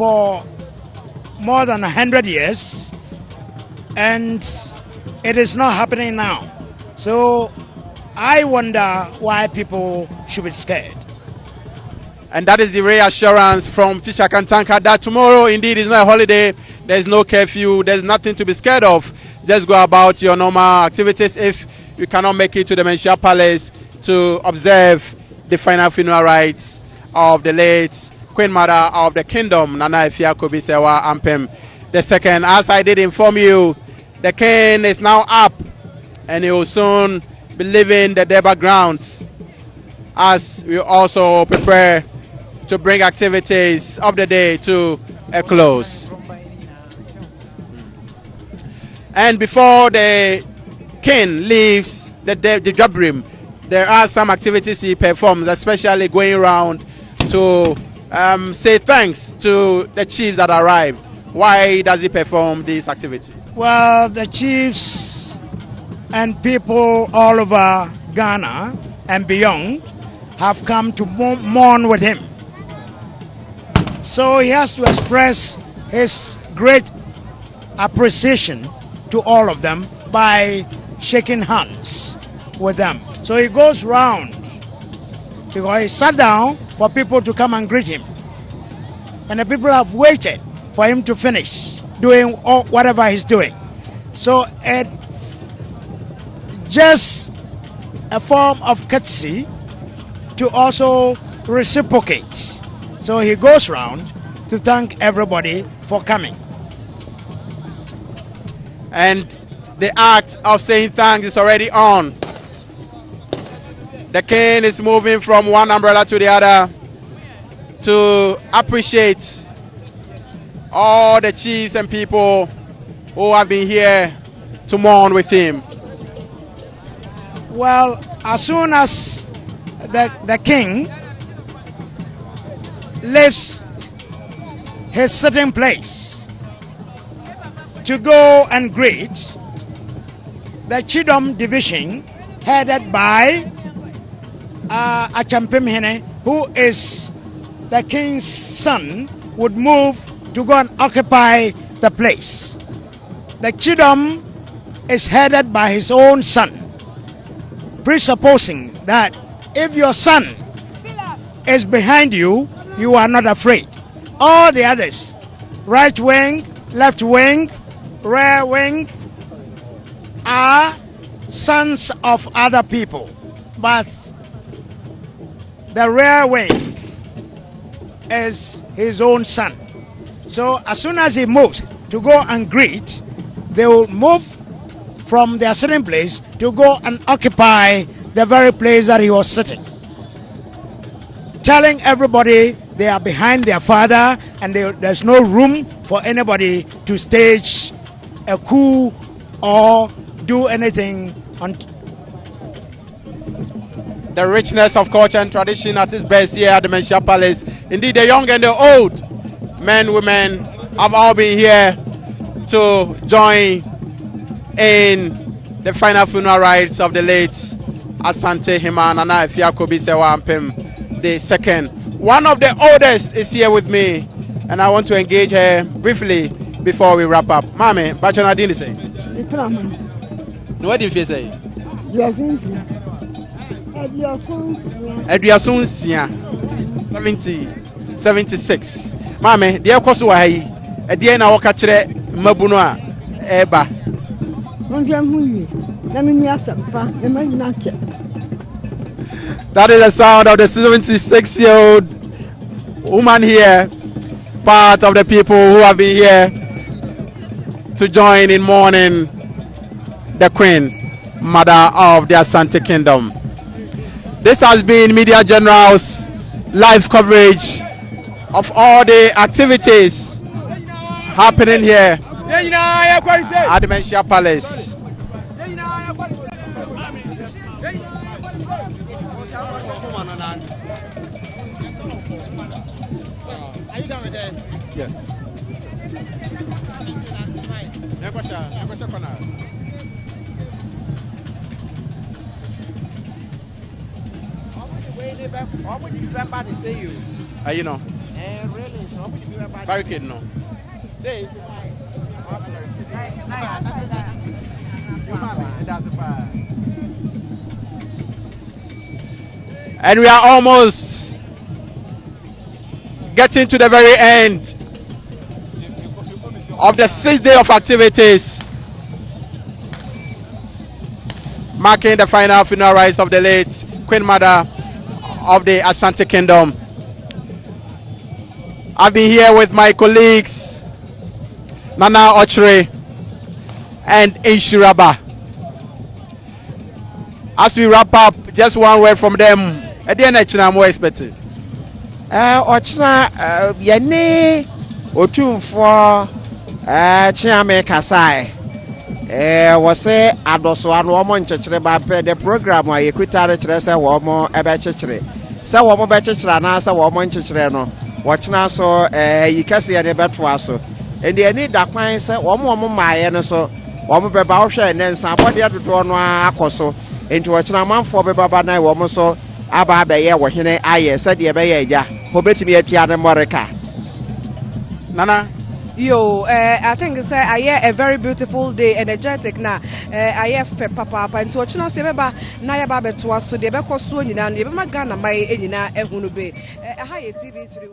for more than 100 years, and it is not happening now. So I wonder why people should be scared. And that is the reassurance from teacher Kantanka that tomorrow indeed is not a holiday. There's no curfew. There's nothing to be scared of. Just go about your normal activities if you cannot make it to the Menchia Palace to observe the final funeral rites of the late Queen Mother of the Kingdom, Nana Afia Schewazenaga II. As I did inform you, the king is now up and he will soon be leaving the Deba grounds as we also prepare to bring activities of the day to a close. And before the king leaves the Jabrim, there are some activities he performs, especially going around to say thanks to the chiefs that arrived. Why does he perform this activity? Well, the chiefs and people all over Ghana and beyond have come to mourn with him. So he has to express his great appreciation to all of them by shaking hands with them. So he goes round because he sat down for people to come and greet him. And the people have waited for him to finish doing whatever he's doing. So it's just a form of courtesy to also reciprocate. So he goes round to thank everybody for coming. And the act of saying thanks is already on. The king is moving from one umbrella to the other to appreciate all the chiefs and people who have been here to mourn with him. Well, as soon as the king leaves his sitting place to go and greet the Chidom division headed by Akuapem, who is the king's son, would move to go and occupy the place. The Chidom is headed by his own son, presupposing that if your son is behind you, you are not afraid. All the others, right wing, left wing, rear wing, are sons of other people. But the rear wing is his own son. So as soon as he moves to go and greet, they will move from their sitting place to go and occupy the very place that he was sitting, telling everybody they are behind their father and there's no room for anybody to stage a coup or do anything. The richness of culture and tradition at its best here at the Menchia Palace. Indeed, the young and the old, men, women, have all been here to join in the final funeral rites of the late Asante Hima Nana Afia II. One of the oldest is here with me, and I want to engage her briefly before we wrap up. Mame, Bachona Dini say? What did you say? Eduasun Sia 76. Mame, dear Kosuahi, a dear na wakatre Mabunua Eba. That is the sound of the 76-year-old woman here, part of the people who have been here to join in mourning the Queen Mother of the Asante Kingdom. This has been Media General's live coverage of all the activities happening here at the Menchia Palace. Are you done with that? Yes. What would you remember to say you? You know. Barricade no. And we are almost getting to the very end of the 6th day of activities, marking the final funeral rites of the late Queen Mother of the Ashanti Kingdom. I've been here with my colleagues Nana Ochre and Inshiraba. As we wrap up, just one word from them. I'm more expecting. Ochna yene otumfo Chiame Kasai was say Adoso and woman church about the program where you could tell it say woman about church. So woman about church and answer woman church no. Watch now so Ayikese and Betwaso. And they need that kind say woman my and so woman be bawsha and then somebody had to draw no akoso into watch now man for be baba na woman so aba be ye wo hene aye said ye be ye ja hobetimi atia ne moreka. Nana. Yo, I think it's a very beautiful day, energetic na. I have papa and to watch now. Sebeba na ya babe to us so de be ko so nyina na be magana mai enyina ehunu be. High TV 3